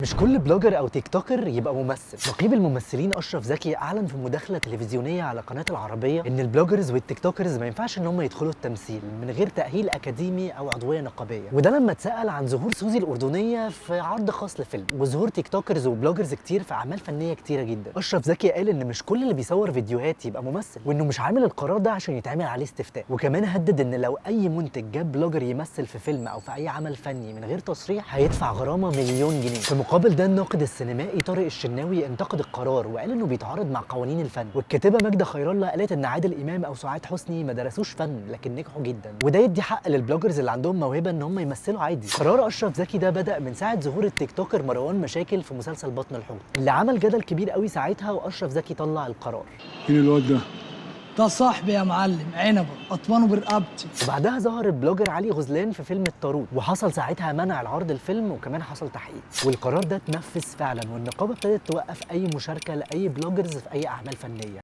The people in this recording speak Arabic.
مش كل بلوجر او تيك توكر يبقى ممثل. نقيب الممثلين اشرف زكي اعلن في مداخله تلفزيونيه على قناه العربيه ان البلوجرز والتيك توكرز ما ينفعش ان هم يدخلوا التمثيل من غير تاهيل اكاديمي او عضويه نقابيه، وده لما اتسال عن ظهور سوزي الاردنيه في عرض خاص لفيلم وظهور تيك توكرز وبلوجرز كتير في اعمال فنيه كتيره جدا. اشرف زكي قال ان مش كل اللي بيصور فيديوهات يبقى ممثل، وانه مش عامل القرار ده عشان يتعمل عليه استفتاء، وكمان هدد ان لو اي منتج جاب بلوجر يمثل في فيلم او في اي عمل فني من غير تصريح هيدفع غرامه مليون جنيه. في مقابل ده الناقد السينمائي طارق الشناوي انتقد القرار وقال انه بيتعارض مع قوانين الفن، والكاتبه ماجده خير الله قالت ان عادل امام او سعاد حسني ما درسوش فن لكن نجحوا جدا، وده يدي حق للبلوجرز اللي عندهم موهبه ان هم يمثلوا عادي. قرار اشرف زكي ده بدا من ساعه ظهور التيك توكر مروان مشاكل في مسلسل بطن الحوت اللي عمل جدل كبير قوي ساعتها، واشرف زكي طلع القرار. مين الواد ده؟ ده صاحبي يا معلم، عنبه اطمنه برقبتي. وبعدها ظهر البلوجر علي غزلان في فيلم الطاروت، وحصل ساعتها منع العرض الفيلم وكمان حصل تحقيق، والقرار ده اتنفذ فعلا، والنقابه ابتدت توقف اي مشاركه لاي بلوجرز في اي اعمال فنيه.